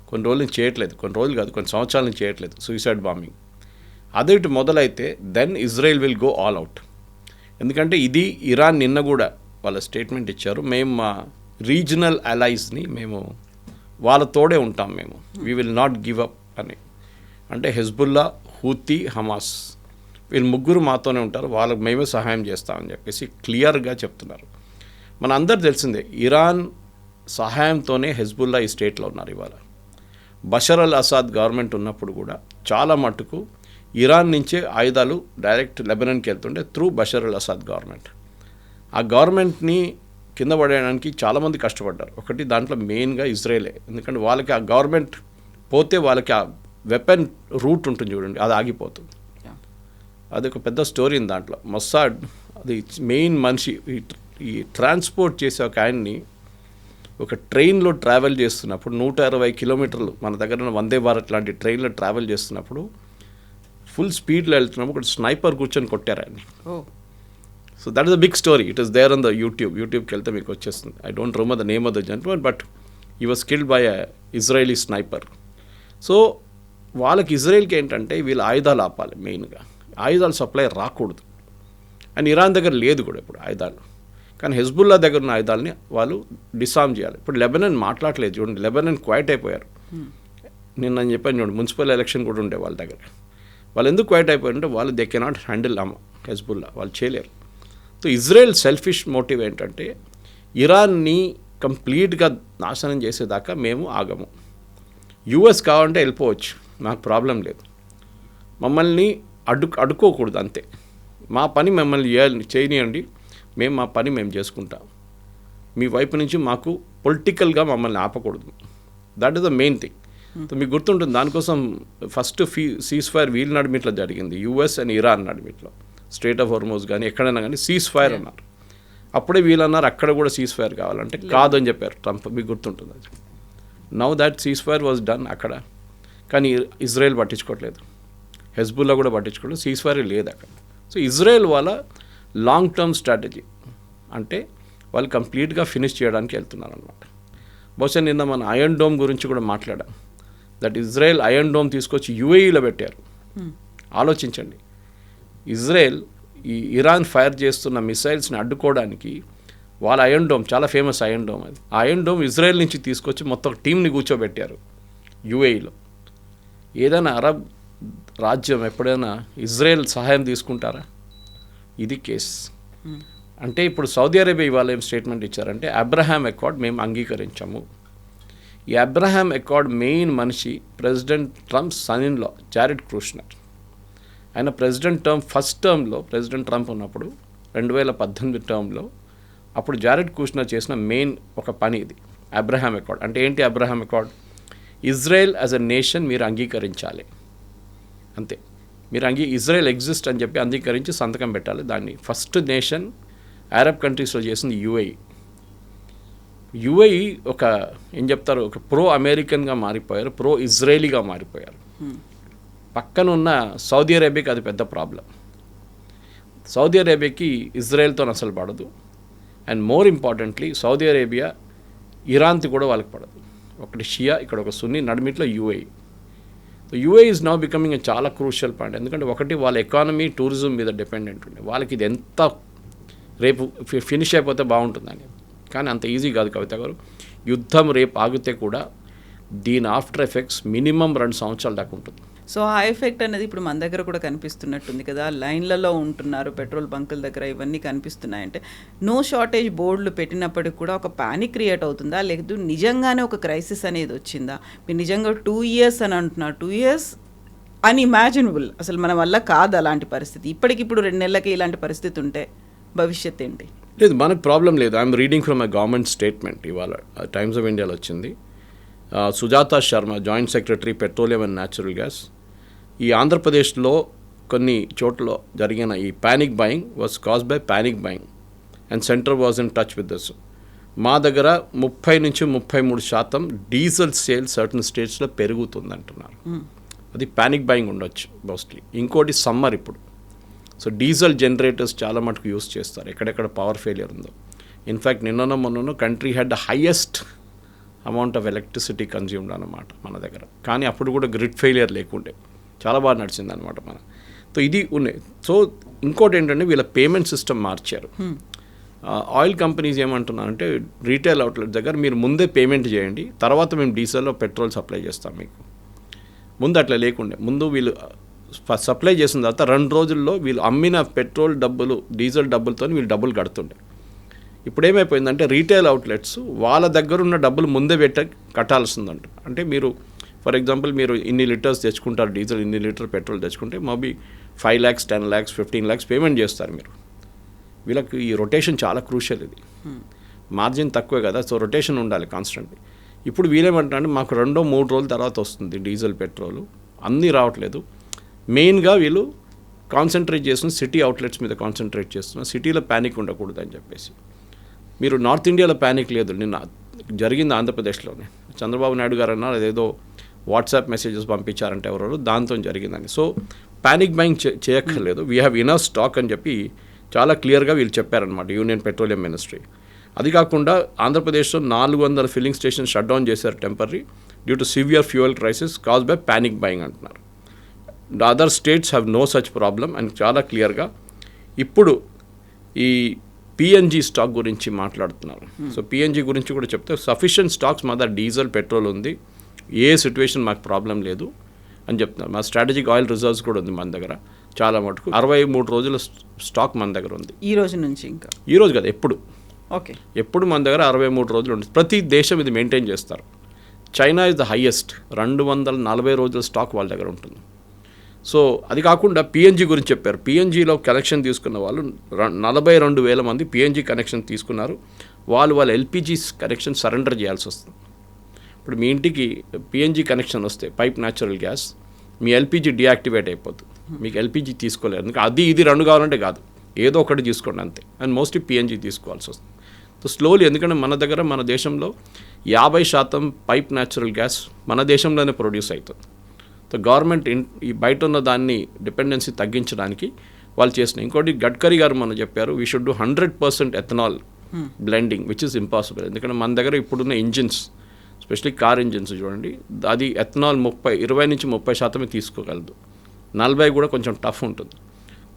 కొన్ని రోజుల నుంచి చేయట్లేదు, కొన్ని రోజులు కాదు కొన్ని సంవత్సరాల నుంచి చేయట్లేదు సూసైడ్ బాంబింగ్. అదే ఇటు మొదలైతే then Israel will go all out. ఎందుకంటే ఇది ఇరాన్ నిన్న కూడా వాళ్ళ స్టేట్మెంట్ ఇచ్చారు, మేము మా రీజనల్ అలైస్ని మేము వాళ్ళ తోడే ఉంటాం, మేము we will not give up అని. అంటే హెజ్బుల్లా, హూతీ, హమాస్ వీళ్ళు ముగ్గురు మాతోనే ఉంటారు, వాళ్ళకి మేమే సహాయం చేస్తామని చెప్పేసి క్లియర్గా చెప్తున్నారు. మన అందరు తెలిసిందే, ఇరాన్ సహాయంతోనే హెజ్బుల్లా ఈ స్టేట్లో ఉన్నారు. ఇవాళ బషర్ అల్ అసాద్ గవర్నమెంట్ ఉన్నప్పుడు కూడా చాలా మట్టుకు ఇరాన్ నుంచే ఆయుధాలు డైరెక్ట్ లెబనాన్కి వెళ్తుండే through Bashar al Assad government. ఆ గవర్నమెంట్ని కింద పడేయడానికి చాలామంది కష్టపడ్డారు. ఒకటి దాంట్లో మెయిన్గా ఇజ్రాయేలే. ఎందుకంటే వాళ్ళకి ఆ గవర్నమెంట్ పోతే వాళ్ళకి ఆ వెపన్ రూట్ ఉంటుంది చూడండి, అది ఆగిపోతుంది. అది ఒక పెద్ద స్టోరీ ఉంది దాంట్లో. మొస్సాడ్ అది మెయిన్ మనిషి ఈ ట్రాన్స్పోర్ట్ చేసే ఒక ఆయన్ని ఒక ట్రైన్లో ట్రావెల్ చేస్తున్నప్పుడు 120 కిలోమీటర్లు మన దగ్గర వందే భారత్ లాంటి ట్రైన్లో ట్రావెల్ చేస్తున్నప్పుడు ఫుల్ స్పీడ్లో వెళ్తున్నప్పుడు ఒక స్నైపర్ కూర్చొని కొట్టారు ఆయన్ని. So that is a big story. It is there on the యూట్యూబ్కి వెళ్తే మీకు వచ్చేస్తుంది. I don't remember the name of the gentleman, but he was killed by a Israeli sniper. So వాళ్ళకి ఇజ్రాయెల్కి ఏంటంటే వీళ్ళు ఆయుధాలు ఆపాలి, మెయిన్గా ఆయుధాలు సప్లై రాకూడదు. అండ్ ఇరాన్ దగ్గర లేదు కూడా ఇప్పుడు ఆయుధాలు. కానీ హెజ్బుల్లా దగ్గర ఉన్న ఆయుధాలని వాళ్ళు డిసామ్ చేయాలి. ఇప్పుడు లెబనాన్ మాట్లాడలేదు చూడండి, లెబనాన్ క్వైట్ అయిపోయారు. నేను చెప్పాను చూడండి, మున్సిపల్ ఎలక్షన్ కూడా ఉండే వాళ్ళ దగ్గర. వాళ్ళు ఎందుకు క్వైట్ అయిపోయారంటే వాళ్ళు దే కెనాట్ హ్యాండిల్ హెజ్బుల్లా, వాళ్ళు చేయలేరు. సో ఇజ్రాయెల్ సెల్ఫిష్ మోటివ్ ఏంటంటే ఇరాన్ని కంప్లీట్గా నాశనం చేసేదాకా మేము ఆగము. యూఎస్ కావాలంటే వెళ్ళిపోవచ్చు, మాకు ప్రాబ్లం లేదు, మమ్మల్ని అడ్డుకోకూడదు అంతే. మా పని మిమ్మల్ని చేయనియండి, మేము మా పని మేము చేసుకుంటాం, మీ వైపు నుంచి మాకు పొలిటికల్గా మమ్మల్ని ఆపకూడదు. That is the main thing. మీకు గుర్తుంటుంది, దానికోసం ఫస్ట్ సీజ్ ఫైర్ వీళ్ళ నడిమిట్లో జరిగింది, యూఎస్ అండ్ ఇరాన్ నడిమిట్లో. స్ట్రేట్ ఆఫ్ హోర్మోజ్ కానీ ఎక్కడైనా కానీ సీజ్ ఫైర్ అన్నారు. అప్పుడే వీళ్ళు అన్నారు అక్కడ కూడా సీజ్ ఫైర్ కావాలంటే కాదని చెప్పారు ట్రంప్, మీకు గుర్తుంటుంది అది. Now that cease fire was done అక్కడ. కానీ ఇజ్రాయెల్ పట్టించుకోవట్లేదు, హెజ్బుల్లా కూడా పట్టించుకోవట్లేదు, సీజ్ ఫైర్ లేదు అక్కడ. సో ఇజ్రాయెల్ వాళ్ళ లాంగ్ టర్మ్ స్ట్రాటజీ అంటే వాళ్ళు కంప్లీట్గా ఫినిష్ చేయడానికి వెళ్తున్నారు అనమాట. బహుశా నిన్న మన ఐరన్ డోమ్ గురించి కూడా మాట్లాడాం. దట్ ఇజ్రాయెల్ ఐరన్ డోమ్ తీసుకొచ్చి యుఏఈలో పెట్టారు. ఆలోచించండి, ఇజ్రాయెల్ ఈ ఇరాన్ ఫైర్ చేస్తున్న మిసైల్స్ని అడ్డుకోవడానికి వాళ్ళ ఐరన్ డోమ్, చాలా ఫేమస్ ఐరన్ డోమ్, అది ఆ ఐరన్ డోమ్ ఇజ్రాయెల్ నుంచి తీసుకొచ్చి మొత్తం టీంని కూర్చోబెట్టారు యుఏఈలో. ఏదైనా అరబ్ రాజ్యం ఎప్పుడైనా ఇజ్రాయెల్ సహాయం తీసుకుంటారా? ఇది కేస్. అంటే ఇప్పుడు సౌదీ అరేబియా ఇవాళ ఏం స్టేట్మెంట్ ఇచ్చారంటే అబ్రహాం అకార్డ్ మేము అంగీకరించాము. ఈ అబ్రహాం అకార్డ్ మెయిన్ మనిషి president Trump son in law Jared Kushner. ఆయన ప్రెసిడెంట్ టర్మ్ ఫస్ట్ టర్మ్లో ప్రెసిడెంట్ ట్రంప్ ఉన్నప్పుడు 2018 టర్మ్లో అప్పుడు జారెడ్ కుష్నర్ చేసిన మెయిన్ ఒక పని ఇది అబ్రహాం అకార్డ్. అంటే ఏంటి Abraham accord? Israel as a nation మీరు అంగీకరించాలి, అంతే. మీరు ఇజ్రాయెల్ ఎగ్జిస్ట్ అని చెప్పి అంగీకరించి సంతకం పెట్టాలి. దాన్ని ఫస్ట్ నేషన్ అరబ్ కంట్రీస్లో చేసింది యుఏఈ. యుఏఈ ఒక ఏం చెప్తారు, ఒక ప్రో అమెరికన్గా మారిపోయారు, ప్రో ఇజ్రాయలీగా మారిపోయారు. పక్కన ఉన్న సౌదీ అరేబియాకి అది పెద్ద ప్రాబ్లం. సౌదీ అరేబియాకి ఇజ్రాయెల్తో అసలు పడదు. And more importantly Saudi Arabia ఇరాన్తో కూడా వాళ్ళకి పడదు. ఒకటి షియా, ఇక్కడ ఒక సున్నీ, నడిమిట్లో UAE. UAE is now becoming a చాలా క్రూషియల్ పాయింట్. ఎందుకంటే ఒకటి వాళ్ళ ఎకానమీ టూరిజం మీద డిపెండెంట్ ఉండే వాళ్ళకి ఇది ఎంత రేపు ఫినిష్ అయిపోతే బాగుంటుందని. కానీ అంత ఈజీ కాదు కవిత గారు. యుద్ధం రేపు ఆగితే కూడా దీని ఆఫ్టర్ ఎఫెక్ట్స్ మినిమం 2 సంవత్సరాల దాకా ఉంటుంది. సో ఆ ఎఫెక్ట్ అనేది ఇప్పుడు మన దగ్గర కూడా కనిపిస్తున్నట్టుంది కదా, లైన్లలో ఉంటున్నారు పెట్రోల్ బంకుల దగ్గర, ఇవన్నీ కనిపిస్తున్నాయంటే నో షార్టేజ్ బోర్డులు పెట్టినప్పటికి కూడా ఒక ప్యానిక్ క్రియేట్ అవుతుందా, లేదు నిజంగానే ఒక క్రైసిస్ అనేది వచ్చిందా? మీరు నిజంగా 2 years అని అంటున్నారు, 2 years అన్ఇమాజినబుల్, అసలు మన వల్ల కాదు అలాంటి పరిస్థితి. ఇప్పటికిప్పుడు 2 నెలలకి ఇలాంటి పరిస్థితి ఉంటే భవిష్యత్ ఏంటి? లేదు, మనకు ప్రాబ్లం లేదు. I'm reading from a government statement, ఇవాళ టైమ్స్ ఆఫ్ ఇండియాలో వచ్చింది. Sujatha Sharma, joint secretary petroleum and natural gas, ఈ ఆంధ్రప్రదేశ్లో కొన్ని చోట్ల జరిగిన ఈ panic buying was cause by panic buying and centre was in touch with this. మా దగ్గర 30 నుంచి 33% డీజిల్ సేల్ సర్టన్ స్టేట్స్లో పెరుగుతుంది అంటున్నారు. అది ప్యానిక్ బయింగ్ ఉండొచ్చు మోస్ట్లీ. ఇంకోటి సమ్మర్ ఇప్పుడు, సో డీజిల్ జనరేటర్స్ చాలా మటుకు యూస్ చేస్తారు ఎక్కడెక్కడ పవర్ ఫెయిలియర్ ఉందో. ఇన్ఫ్యాక్ట్ మొన్న country had the highest amount of electricity consumed అన్నమాట మన దగ్గర. కానీ అప్పుడు కూడా గ్రిడ్ ఫెయిలియర్ లేకుండే చాలా బాగా నడిచింది అనమాట మన. సో ఇది ఉన్నాయి. సో ఇంకోటి ఏంటంటే వీళ్ళ పేమెంట్ సిస్టమ్ మార్చారు. ఆయిల్ కంపెనీస్ ఏమంటున్నారంటే రీటైల్ అవుట్లెట్ దగ్గర మీరు ముందే పేమెంట్ చేయండి, తర్వాత మేము డీజిల్లో పెట్రోల్ సప్లై చేస్తాం మీకు. ముందు అట్లా లేకుండే. ముందు వీళ్ళు సప్లై చేసిన తర్వాత 2 రోజుల్లో వీళ్ళు అమ్మిన పెట్రోల్ డబ్బులు డీజిల్ డబ్బులతో వీళ్ళు డబ్బులు కడుతుండే. ఇప్పుడు ఏమైపోయిందంటే రీటైల్ అవుట్లెట్స్ వాళ్ళ దగ్గర ఉన్న డబ్బులు ముందే కట్టాల్సిందంట. అంటే మీరు ఫర్ ఎగ్జాంపుల్ మీరు ఇన్ని లీటర్స్ తెచ్చుకుంటారు డీజిల్, ఇన్ని లీటర్ పెట్రోల్ తెచ్చుకుంటే maybe 5 lakhs, 10 lakhs, 15 lakhs payment చేస్తారు మీరు. వీళ్ళకి ఈ రొటేషన్ చాలా క్రూషియల్. ఇది మార్జిన్ తక్కువే కదా, సో రొటేషన్ ఉండాలి కాన్స్టెంట్లీ. ఇప్పుడు వీళ్ళేమంటారంటే మాకు 2-3 రోజుల తర్వాత వస్తుంది డీజిల్ పెట్రోల్, అన్నీ రావట్లేదు. మెయిన్గా వీళ్ళు కాన్సన్ట్రేట్ చేస్తున్న సిటీ అవుట్లెట్స్ మీద కాన్సన్ట్రేట్ చేస్తున్నారు. సిటీలో ప్యానిక్ ఉండకూడదు అని చెప్పేసి. మీరు నార్త్ ఇండియాలో ప్యానిక్ లేదు. నిన్న జరిగింది ఆంధ్రప్రదేశ్లోనే. చంద్రబాబు నాయుడు గారు అన్నారు అదేదో వాట్సాప్ మెసేజెస్ పంపించారంటే ఎవరో, దాంతో జరిగిందని. సో ప్యానిక్ బయింగ్ చేయక్కర్లేదు. వీ హ్యావ్ ఇనఫ్ స్టాక్ అని చెప్పి చాలా క్లియర్గా వీళ్ళు చెప్పారనమాట, యూనియన్ పెట్రోలియం మినిస్ట్రీ. అది కాకుండా ఆంధ్రప్రదేశ్లో 400 ఫిల్లింగ్ స్టేషన్ షట్ డౌన్ చేశారు temporary due to severe fuel crisis cause by panic buying అంటున్నారు. The other states have no such problem అని చాలా క్లియర్గా. ఇప్పుడు ఈ పిఎన్జీ స్టాక్ గురించి మాట్లాడుతున్నారు. సో పిఎన్జీ గురించి కూడా చెప్తే సఫిషియెంట్ స్టాక్స్ మా దగ్గర డీజిల్ పెట్రోల్ ఉంది, ఏ సిచ్యువేషన్ మాకు ప్రాబ్లం లేదు అని చెప్తున్నారు. మా స్ట్రాటజిక్ ఆయిల్ రిజర్వ్స్ కూడా ఉంది మన దగ్గర చాలా మటుకు. 63 రోజుల స్టాక్ మన దగ్గర ఉంది. ఈ రోజు నుంచి ఇంకా ఈ రోజు కదా, ఎప్పుడు ఓకే, ఎప్పుడు మన దగ్గర 63 రోజులు ఉంటుంది. ప్రతి దేశం ఇది మెయింటైన్ చేస్తారు. చైనా ఇస్ ద హైయెస్ట్, 240 రోజుల స్టాక్ వాళ్ళ దగ్గర ఉంటుంది. సో అది కాకుండా పిఎన్జీ గురించి చెప్పారు. పిఎన్జీలో కనెక్షన్ తీసుకున్న వాళ్ళు 42,000 మంది పిఎన్జీ కనెక్షన్ తీసుకున్నారు. వాళ్ళ ఎల్పిజీ కనెక్షన్ సరెండర్ చేయాల్సి వస్తుంది. ఇప్పుడు మీ ఇంటికి పిఎన్జీ కనెక్షన్ వస్తే పైప్ న్యాచురల్ గ్యాస్, మీ ఎల్పిజి డియాక్టివేట్ అయిపోతుంది. మీకు ఎల్పిజి తీసుకోలేరు. ఎందుకంటే అది ఇది 2 కావాలంటే కాదు, ఏదో ఒకటి తీసుకోండి అంతే. అండ్ మోస్ట్లీ పిఎన్జీ తీసుకోవాల్సి వస్తుంది. సో స్లోలీ, ఎందుకంటే మన దేశంలో 50% పైప్ న్యాచురల్ గ్యాస్ మన దేశంలోనే ప్రొడ్యూస్ అవుతుంది. సో గవర్నమెంట్ ఈ బయట ఉన్న దాన్ని డిపెండెన్సీ తగ్గించడానికి వాళ్ళు చేసిన. ఇంకోటి గడ్కరీ గారు మనం చెప్పారు, we should do 100% ethanol blending, which is impossible. ఎందుకంటే మన దగ్గర ఇప్పుడున్న ఇంజిన్స్ స్పెషల్లీ కార్ ఇంజిన్స్ చూడండి, అది ఎథనాల్ 20-30% తీసుకోగలదు. 40 కూడా కొంచెం టఫ్ ఉంటుంది.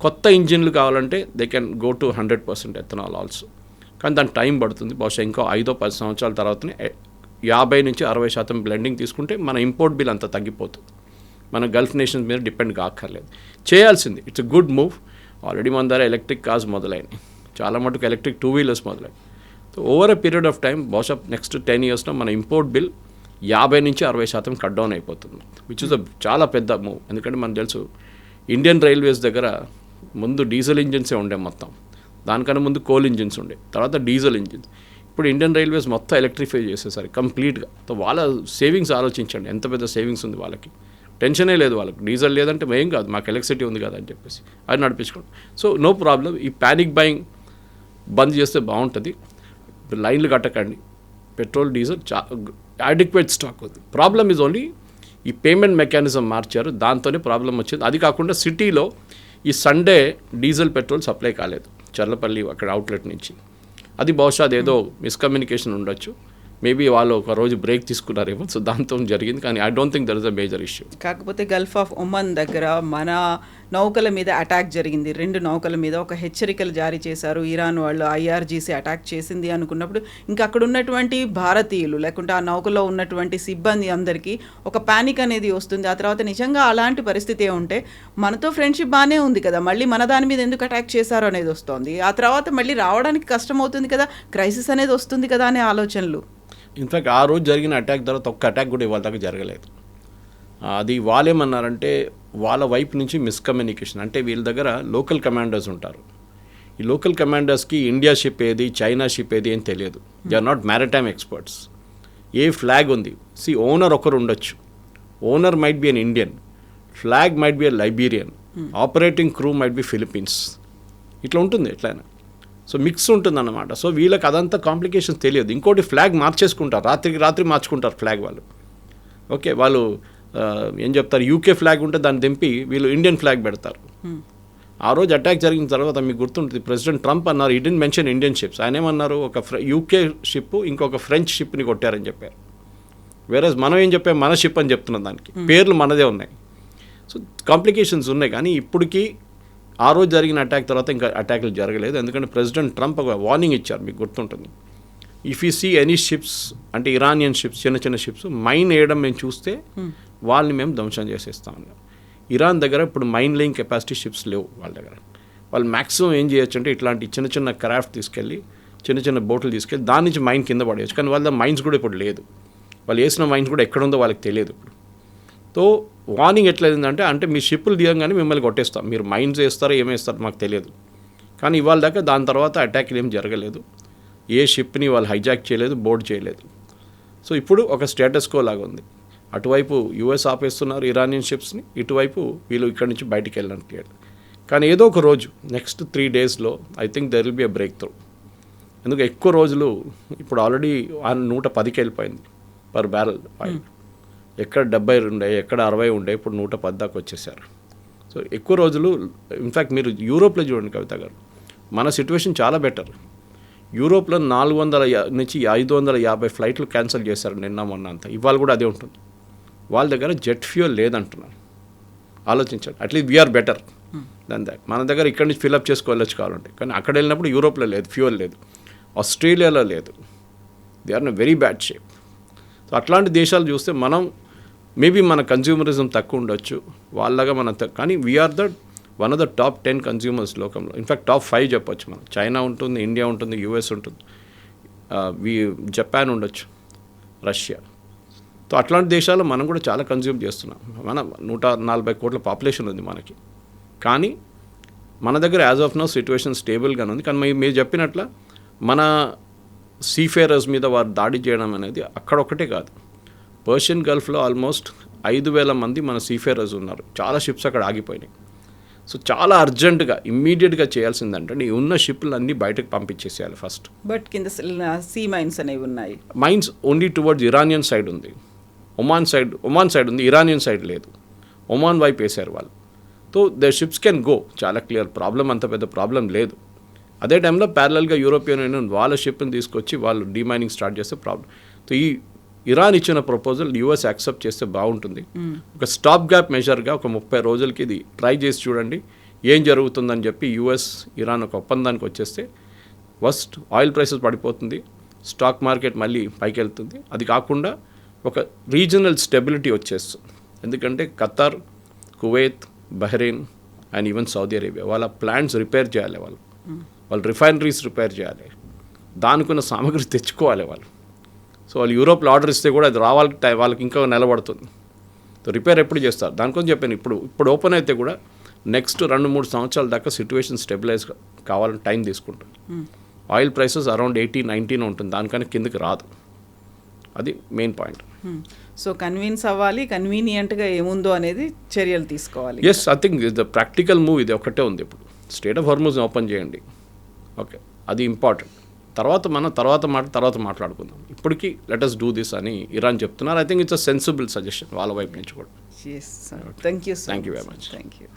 కొత్త ఇంజిన్లు కావాలంటే they can go to 100% ethanol also. కానీ దానికి టైం పడుతుంది. బహుశా ఇంకో 5-10 సంవత్సరాల తర్వాతనే 50-60% బ్లెండింగ్ తీసుకుంటే మన ఇంపోర్ట్ బిల్ అంతా తగ్గిపోతుంది. మన గల్ఫ్ నేషన్స్ మీద డిపెండ్ కాక్కర్లేదు. చేయాల్సింది. It's a good move. Already మన దగ్గర ఎలక్ట్రిక్ కార్స్ మొదలైనవి, చాలా మటుకు ఎలక్ట్రిక్ 2 వీలర్స్ మొదలైనవి. So over a period of time బహుశా నెక్స్ట్ 10 yearsలో మన ఇంపోర్ట్ బిల్ 50-60% కట్ డౌన్ అయిపోతుంది, విచ్ ఇస్ చాలా పెద్ద మూవ్. ఎందుకంటే మనకు తెలుసు ఇండియన్ రైల్వేస్ దగ్గర ముందు డీజిల్ ఇంజిన్సే ఉండే మొత్తం, దానికన్నా ముందు కోల్ ఇంజిన్స్ ఉండే, తర్వాత డీజిల్ ఇంజిన్స్. ఇప్పుడు ఇండియన్ రైల్వేస్ మొత్తం ఎలక్ట్రిఫై చేసేసరి కంప్లీట్గా. సో వాళ్ళ సేవింగ్స్ ఆలోచించండి, ఎంత పెద్ద సేవింగ్స్ ఉంది వాళ్ళకి. టెన్షనే లేదు వాళ్ళకి, డీజిల్ లేదంటే ఏం కాదు, మాకు ఎలక్ట్రిసిటీ ఉంది కదా అని చెప్పేసి అది నడిపించుకోండి. So no problem. ఈ ప్యానిక్ బయింగ్ బంద్ చేస్తే బాగుంటుంది. లైన్లు కట్టకండి. పెట్రోల్ డీజిల్ అడిక్వేట్ స్టాక్ ఉంది. ప్రాబ్లమ్ ఈజ్ ఓన్లీ ఈ పేమెంట్ మెకానిజం మార్చారు, దాంతోనే ప్రాబ్లం వచ్చింది. అది కాకుండా సిటీలో ఈ సండే డీజిల్ పెట్రోల్ సప్లై కాలేదు చర్లపల్లి అక్కడ అవుట్లెట్ నుంచి. అది బహుశా అదేదో మిస్కమ్యూనికేషన్ ఉండొచ్చు. మేబీ వాళ్ళు ఒక రోజు బ్రేక్ తీసుకున్నారేమో, సో దాంతో జరిగింది. కానీ I don't think there is a major issue. కాకపోతే గల్ఫ్ ఆఫ్ ఒమన్ దగ్గర మన నౌకల మీద అటాక్ జరిగింది. 2 నౌకల మీద ఒక హెచ్చరికలు జారీ చేశారు. ఇరాన్ వాళ్ళు IRGC అటాక్ చేసింది అనుకున్నప్పుడు ఇంకా అక్కడ ఉన్నటువంటి భారతీయులు లేకుంటే ఆ నౌకలో ఉన్నటువంటి సిబ్బంది అందరికీ ఒక ప్యానిక్ అనేది వస్తుంది. ఆ తర్వాత నిజంగా అలాంటి పరిస్థితి ఉంటే మనతో ఫ్రెండ్షిప్ బాగానే ఉంది కదా, మళ్ళీ మన దాని మీద ఎందుకు అటాక్ చేశారు అనేది వస్తుంది. ఆ తర్వాత మళ్ళీ రావడానికి కష్టం అవుతుంది కదా, క్రైసిస్ అనేది వస్తుంది కదా అనే ఆలోచనలు. ఇన్ఫ్యాక్ట్ ఆ రోజు జరిగిన అటాక్ తర్వాత ఒక్క అటాక్ కూడా ఇవాళ దాకా జరగలేదు. అది వాళ్ళేమన్నారంటే వాళ్ళ వైపు నుంచి మిస్కమ్యూనికేషన్. అంటే వీళ్ళ దగ్గర లోకల్ కమాండర్స్ ఉంటారు. ఈ లోకల్ కమాండర్స్కి ఇండియా షిప్ ఏది, చైనా షిప్ ఏది అని తెలియదు. They are not maritime experts. ఏ ఫ్లాగ్ ఉంది, ఓనర్ ఒకరు ఉండొచ్చు. Owner might be an Indian, flag might be a Liberian, operating crew might be Philippines. ఇట్లా ఉంటుంది ఎట్లయినా. సో మిక్స్ ఉంటుందన్నమాట. సో వీళ్ళకి అదంతా కాంప్లికేషన్స్ తెలియదు. ఇంకోటి ఫ్లాగ్ మార్చేసుకుంటారు, రాత్రికి రాత్రి మార్చుకుంటారు ఫ్లాగ్ వాళ్ళు. ఓకే, వాళ్ళు ఏం చెప్తారు, UK ఫ్లాగ్ ఉంటే దాన్ని దింపి వీళ్ళు ఇండియన్ ఫ్లాగ్ పెడతారు. ఆ రోజు అటాక్ జరిగిన తర్వాత మీకు గుర్తుంటుంది, ప్రెసిడెంట్ ట్రంప్ అన్నారు, ఈ డిడ్ంట్ మెన్షన్ ఇండియన్ షిప్స్. ఆయన ఏమన్నారు, ఒక UK షిప్ ఇంకొక ఫ్రెంచ్ షిప్ని కొట్టారని చెప్పారు. వేరేజ్ మనం ఏం చెప్పాం, మన షిప్ అని చెప్తున్నాం, దానికి పేర్లు మనదే ఉన్నాయి. సో కాంప్లికేషన్స్ ఉన్నాయి. కానీ ఇప్పటికీ ఆ రోజు జరిగిన అటాక్ తర్వాత ఇంకా అటాక్లు జరగలేదు. ఎందుకంటే ప్రెసిడెంట్ ట్రంప్ ఒక వార్నింగ్ ఇచ్చారు, మీకు గుర్తుంటుంది. If you see any ships, అంటే ఇరానియన్ షిప్స్, చిన్న షిప్స్ మైన్ వేయడం మేము చూస్తే వాళ్ళని మేము ధ్వంసం చేసేస్తామన్నారు. ఇరాన్ దగ్గర ఇప్పుడు మైన్ లేయింగ్ కెపాసిటీ షిప్స్ లేవు వాళ్ళ దగ్గర. వాళ్ళు మ్యాక్సిమం ఏం చేయొచ్చు అంటే ఇట్లాంటి చిన్న క్రాఫ్ట్ తీసుకెళ్ళి, చిన్న బోట్లు తీసుకెళ్ళి దాని నుంచి మైన్ కింద పడేయచ్చు. కానీ వాళ్ళ మైన్స్ కూడా ఇప్పుడు లేదు. వాళ్ళు వేసిన మైన్స్ కూడా ఎక్కడుందో వాళ్ళకి తెలియదు ఇప్పుడు. సో వార్నింగ్ ఎట్లయిందంటే, అంటే మీ షిప్పులు దిగంగానే మిమ్మల్ని కొట్టేస్తాం, మీరు మైన్స్ వేస్తారో ఏమేస్తారో మాకు తెలియదు. కానీ ఇవాళ దాకా దాని తర్వాత అటాక్లు ఏం జరగలేదు. ఏ షిప్ని వాళ్ళు హైజాక్ చేయలేదు, బోర్డ్ చేయలేదు. సో ఇప్పుడు ఒక స్టేటస్ కో లాగా ఉంది. అటువైపు US ఆపేస్తున్నారు ఇరానియన్ షిప్స్ని, ఇటువైపు వీళ్ళు ఇక్కడి నుంచి బయటికి వెళ్ళడానికి. కానీ ఏదో ఒక రోజు నెక్స్ట్ 3 daysలో I think there will be a breakthrough. ఎందుకు ఎక్కువ రోజులు ఇప్పుడు ఆల్రెడీ 110కి వెళ్ళిపోయింది పర్ బ్యారల్ ఆయిల్. ఎక్కడ 70 ఉండే, ఎక్కడ 60 ఉండే, ఇప్పుడు 110 దాకా వచ్చేసారు. సో ఎక్కువ రోజులు. ఇన్ఫ్యాక్ట్ మీరు యూరోప్లో చూడండి కవిత గారు, మన సిచ్యువేషన్ చాలా బెటర్. యూరోప్లో 400 నుంచి 550 ఫ్లైట్లు క్యాన్సిల్ చేశారు నిన్న మొన్న అంతా. ఇవాళ కూడా అదే ఉంటుంది. వాళ్ళ దగ్గర జెట్ ఫ్యూయల్ లేదంటున్నారు. ఆలోచించండి. అట్లీస్ట్ వీఆర్ బెటర్ దాని దాకా. మన దగ్గర ఇక్కడి నుంచి ఫిల్అప్ చేసుకోవచ్చు కావాలంటే, కానీ అక్కడ వెళ్ళినప్పుడు యూరోప్లో లేదు, ఫ్యూయల్ లేదు, ఆస్ట్రేలియాలో లేదు. They are in very bad shape. So అట్లాంటి దేశాలు చూస్తే మనం మేబీ మన కన్జ్యూమరిజం తక్కువ ఉండొచ్చు వాళ్ళగా మన, కానీ we are one of the top 10 consumers లోకంలో. ఇన్ఫ్యాక్ట్ టాప్ 5 చెప్పొచ్చు మనం. చైనా ఉంటుంది, ఇండియా ఉంటుంది, US ఉంటుంది, జపాన్ ఉండొచ్చు, రష్యా. సో అట్లాంటి దేశాల్లో మనం కూడా చాలా కన్జ్యూమ్ చేస్తున్నాం. మన 140 కోట్ల పాపులేషన్ ఉంది మనకి. కానీ మన దగ్గర యాజ్ ఆఫ్ నౌ సిచ్యువేషన్ స్టేబుల్గానే ఉంది. కానీ మీరు చెప్పినట్ల మన సీఫేరర్స్ మీద వారు దాడి చేయడం అనేది అక్కడొక్కటే కాదు. పర్షియన్ గల్ఫ్లో ఆల్మోస్ట్ 5,000 మంది మన సీఫేరర్స్ ఉన్నారు. చాలా షిప్స్ అక్కడ ఆగిపోయినాయి. సో చాలా అర్జెంటుగా ఇమ్మీడియట్గా చేయాల్సిందంటే ఈ ఉన్న షిప్లు అన్నీ బయటకు పంపించేసేయాలి ఫస్ట్. బట్ కింద సీ మైన్స్ అనేవి ఉన్నాయి. Mines only towards Iranian side ఉంది, ఒమాన్ సైడ్ ఉంది, ఇరానియన్ సైడ్ లేదు. ఒమాన్ వైపు వేశారు వాళ్ళు. So the ships can go, చాలా క్లియర్. ప్రాబ్లం అంత పెద్ద ప్రాబ్లం లేదు. అదే టైంలో ప్యారలల్గా యూరోపియన్ యూనియన్ వాళ్ళ షిప్ని తీసుకొచ్చి వాళ్ళు డీమైనింగ్ స్టార్ట్ చేస్తే ప్రాబ్లం. సో ఈ ఇరాన్ ఇచ్చిన ప్రపోజల్ యూఎస్ యాక్సెప్ట్ చేస్తే బాగుంటుంది. ఒక స్టాప్ గ్యాప్ మెజర్గా ఒక 30 రోజులకి ఇది ట్రై చేసి చూడండి ఏం జరుగుతుందని చెప్పి యూఎస్ ఇరాన్ ఒక ఒప్పందానికి వచ్చేస్తే ఫస్ట్ ఆయిల్ ప్రైసెస్ పడిపోతుంది, స్టాక్ మార్కెట్ మళ్ళీ పైకి వెళ్తుంది. అది కాకుండా ఒక రీజనల్ స్టెబిలిటీ వచ్చేస్తుంది. ఎందుకంటే Qatar, Kuwait, Bahrain and even Saudi Arabia వాళ్ళ ప్లాంట్స్ రిపేర్ చేయాలి, వాళ్ళు రిఫైనరీస్ రిపేర్ చేయాలి, దానికున్న సామగ్రి తెచ్చుకోవాలి వాళ్ళు. సో వాళ్ళు యూరోప్లో ఆర్డర్ ఇస్తే కూడా అది రావాలి, వాళ్ళకి ఇంకా నిలబడుతుంది. సో రిపేర్ ఎప్పుడు చేస్తారు దానికోసం చెప్పాను. ఇప్పుడు ఓపెన్ అయితే కూడా నెక్స్ట్ 2-3 సంవత్సరాల దాకా సిచ్యువేషన్ స్టెబిలైజ్ కావాలని టైం తీసుకుంటుంది. ఆయిల్ ప్రైసెస్ అరౌండ్ 18-19 ఉంటుంది, దానికన్నా కిందకి రాదు. అది మెయిన్ పాయింట్. సో కన్విన్స్ అవ్వాలి, కన్వీనియంట్గా ఏముందో అనేది చర్యలు తీసుకోవాలి. Yes, I think the practical move ఇది ఒకటే ఉంది. ఇప్పుడు స్టేట్ ఆఫ్ హార్మూజ్ని ఓపెన్ చేయండి, ఓకే, అది ఇంపార్టెంట్. తర్వాత మాట్లాడుకుందాం. ఇప్పటికీ లెట్ us డూ దిస్ అని ఇరాన్ చెప్తున్నారు. I think it's a sensible suggestion వాళ్ళ వైపు నుంచి కూడా. Yes, sir. Thank you so Thank you much. very much. Thank you.